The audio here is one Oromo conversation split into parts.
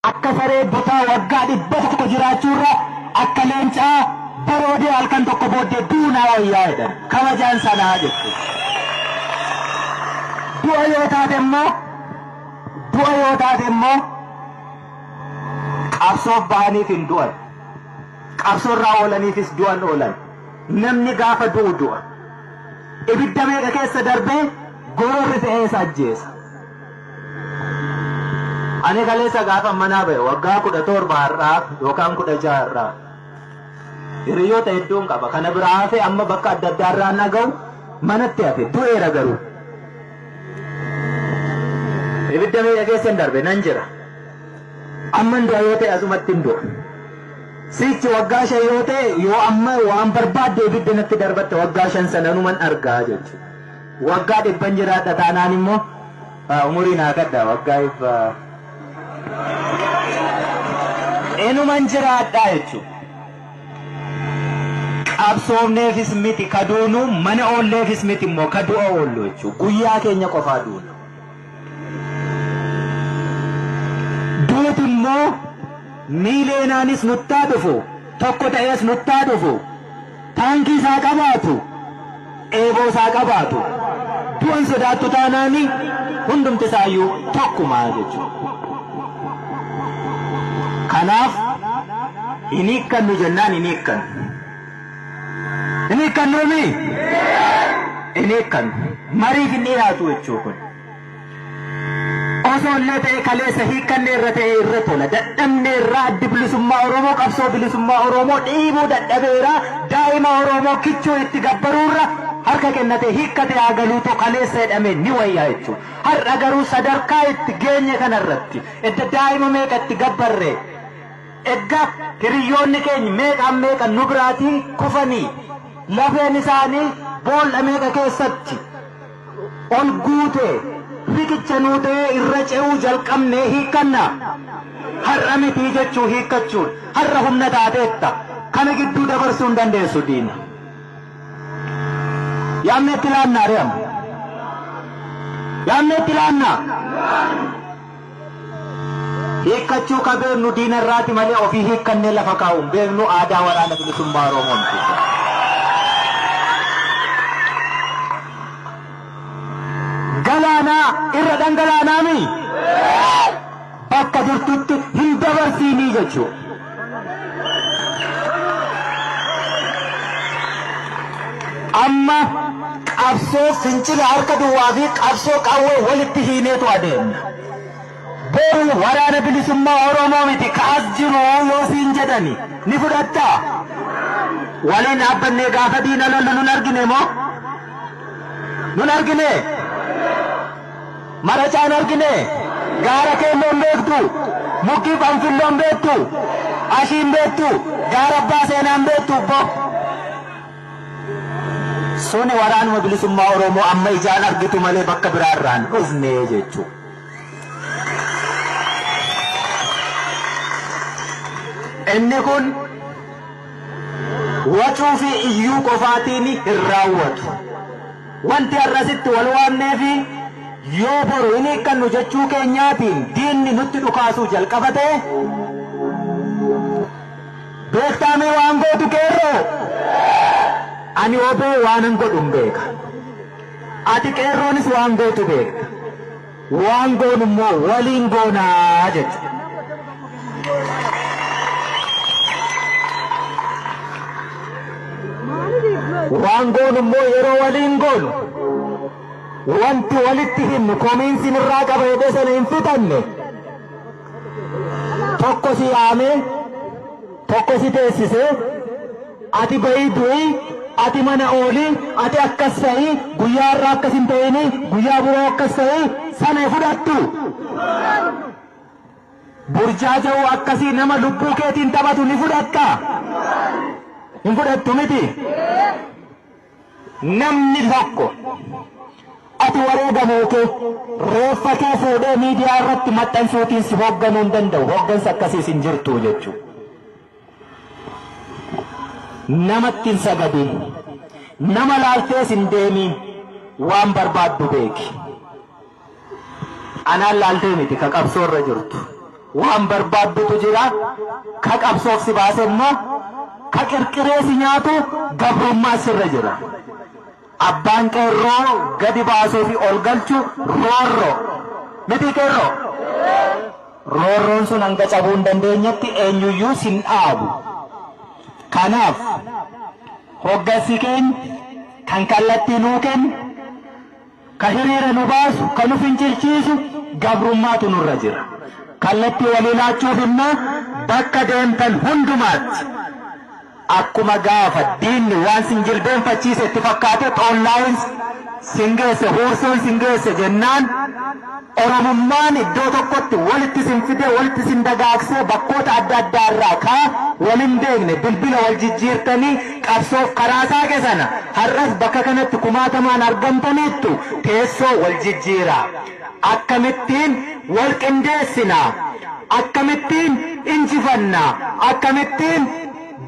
akka saree bitaa waggaa 100 jiraachuurra akka leencaa baroodee halkan tokko booddee duunaa wayyaa jedhan kabajaan sanaa jechuudha. Du'a yoo taate immoo qabsoof bahaniif hin du'an, qabsoorraa oolaniifis du'an oolan. Namni gaafa du'u du'a. Ibidda meeqa keessa darbee gororri ta'ee isa ajjeesa. Ani kaleessa gaafa manaa ba'e waggaa 17 har'aa yookaan 16 har'aa hiriyoota hedduun qaba. Kana biraa hafe amma bakka adda addaa irraa naga'u manatti hafe du'eera garuu. Ibidda meeqa keessa hin darbe nan jira. Amman du'a yoo ta'e asumatti hin du'a. Sichi waggaa 5 yoo ta'e yoo amma waan barbaadde ibidda natti darbatte waggaa 5 sananuman argaa jechuudha. Waggaa 100 jiraadha taanaan immoo umurii naa gadda waggaa enuman jiraadha jechuudha. Qabsoofneefis miti kaduunu mana oolleefis miti immoo kadu'a oollu jechuudha. Guyyaa keenya qofaa duuna. Duuti immoo miileenaanis nuttaa dhufu tokko ta'es nuttaa dhufu taankii isaa qabaatu eeboo isaa qabaatu du'an sodaattu taanaani hundumti isaayyuu tokkumaa jechuudha. Kanaaf hin hiikkannu jennaan hin hiikkannu. Hin hiikkannuumi? Hin hiikkannu. Mariif hin dhiyaatu jechuu kun. Osoo illee ta'e kaleessa hiikkanne irra ta'e irra tola. Dadhabne irraa addi bilisummaa Oromoo qabsoo bilisummaa Oromoo dhiibuu dadhabeera. Daa'ima Oromoo kichuu itti gabbaruurra harka kennate hiikkate hagaluutu kaleessa jedhame ni wayyaa jechuudha. Har'a garuu sadarkaa itti geenye kanarratti edda daa'ima meeqa itti gabbarre edda hiriyoonni keenya meeqa nu biraatii kufanii lafeen isaanii boolla meeqa keessatti ol guute riqicha nuu ta'ee irra ce'uu jalqabnee hiikkanna. Har'a mitii jechuu hiikkachuun har'a humna taateetta kana gidduu dabarsuu hin dandeessu diina. Yaamne itti laannaa re'amu. Yaamne itti laannaa. Hiikkachuu ka beeknu diina irraati malee ofii hiikkannee lafa kaa'uun beeknu aadaa waraana bilisummaa Oromoon. Galaanaa irra dhangalaanaami bakka jirtutti hin dabarsiinii jechuudha. Amma qabsoo fincila harka duwwaa fi qabsoo qawwee walitti hiineetu adeemna. Boru waraana bilisummaa Oromoo miti kaas jiru yoo siin jedhani ni fudhattaa? Waliin dhaabbannee gaafa diina lollu nun argine moo? Nun argine? Maracaan argine? Gaara keelloon beektu? Mukkii Banfilloon beektu? Ashiin beektu? Gaara Abbaa Seenaan beektu? Suni waraanuma bilisummaa Oromoo amma ijaan argitu malee bakka biraa irraan dhufne jechuudha. Inni kun wacuu fi iyyuu qofaatiin hin raawwatu. Wanti har'asitti wal waamneefi yoo boru hin hiikkannu jechuu keenyaatiin diinni nutti dhukaasuu jalqabate beektaamee waan gootu qeerroo. Ani obee waanan godhun beeka. Ati qeerroonis waan gootu beekta. Waan goonu immoo waliin goonaa jechuudha. Waan goonu immoo yeroo waliin goonu wanti walitti himnu komiinsin irraa qaba jedhee sana hin fixanne tokko si yaamee tokko si teessisee ati bahii du'ii ati mana oolii ati akkas ta'ii guyyaa irraa akkas hin ta'ini guyyaa biroo akkas ta'ii sana fudhattu. Burjaaja'uu akkasii nama lubbuu keetiin taphatu ni fudhatta? Hin fudhattu miti? Namni tokko ati wareegamuu kee reeffa kee fuudhee miidiyaa irratti maxxansuutiin si hoogganuu hin danda'u. Hooggansa akkasiis hin jirtu jechuudha. Namatti hin sagadin, nama laaltees hin deemiin, waan barbaaddu beeki. Anaan laaltee miti ka qabsoo irra jirtu. waan barbaaddutu jira ka qabsoof si baase immoo ka qirqiree si nyaatu gabrummaa sirra jira. Abbaan qeerroo gadi baasuu fi ol galchu roorro miti qeerroo. Roorroon sun hanga cabuu hin dandeenyetti eenyuyyuu sin dhaabu. Kanaaf hoggansi keenya kan kallattii nuu kennu ka hiriira nu baasu ka nu fincilchiisu gabrummaatu nurra jira. Kallattii walii laachuuf immoo bakka deemtan hundumaatti akkuma gaafa diinni waan sin jilbeenfachiise itti fakkaate xollaa'in sin geesse huursuun sin geesse jennaan oromummaan iddoo tokkotti walitti sin fide walitti sin dagaagsee bakkoota adda addaa irraa kaa walin beekne bilbila wal jijjiirtanii qabsoof karaa saaqe sana har'as bakka kanatti kumaatamaan argamtaniittu teessoo wal jijjiiraa. Akkamittiin wal qindeessinaa, akkamittiin injifannaa, akkamittiin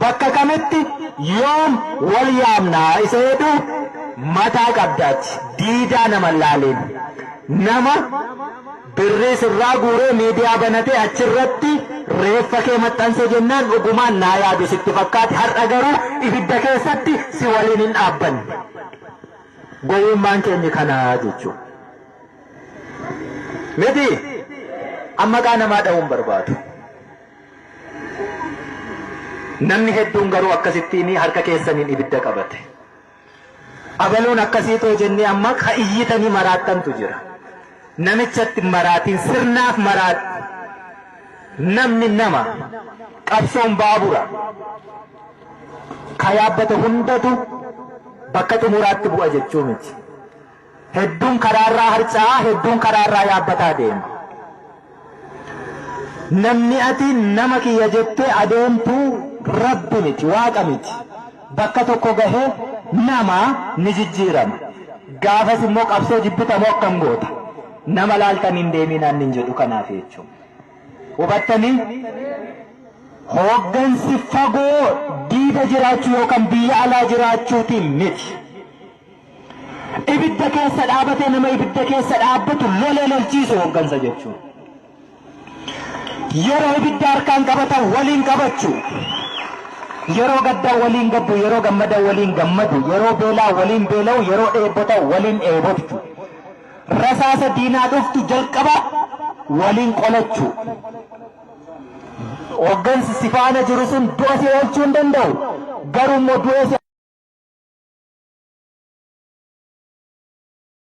bakka kamitti yoom wal yaamnaa isa jedhu mataa qabdaati. Diidaa nama laaleen nama birrii sirraa guuree miidiyaa banatee achirratti reeffa kee maxxanse jennaan dhugumaan naa yaadu sitti fakkaate. Har'a garuu ibidda keessatti si waliin hin dhaabbanne. Gowwummaan keenya kanaa jechuudha. Miti amma qaa namaa dha'uun barbaadu. Namni hedduun garuu akkasittiin harka keessaniin ibidda qabate. Abaluun akkasiitoo jennee amma ka iyyitanii maraattantu jira. Namichatti maraatiin sirnaaf maraatti. Namni nama qabsoon baabura ka yaabbate hundatu bakka xumuraatti bu'a jechuu miti. Hedduun karaarraa harca'aa, hedduun karaarraa yaabbataa deema. Namni ati nama kiyya jettee adeemtuu Rabbi miti, Waaqa miti. Bakka tokko gahee nama ni jijjiirama. Gaafas immoo qabsoo jibbitamoo akkam goota. Nama laaltaniin deeminaan nin jedhu kanaaf jechuudha. Hubattanii hooggansi fagoo diida jiraachuu yookaan biyya alaa jiraachuutiin miti. Ibidda keessa dhaabatee nama ibidda keessa dhaabbatu lolee lolchiisu hooggansa jechuudha. Yeroo ibidda harkaan qabatan waliin qabachuu. Yeroo gaddaa waliin gaddu, yeroo gammadaa waliin gammadu, yeroo beelaa waliin beela'u, yeroo dheebotaa waliin dheebotu. Rasaasa diinaa dhuftu jalqaba waliin qolachuu. Hooggansi si faana jiru sun du'a si oolchuu hin danda'u. Garuu immoo du'a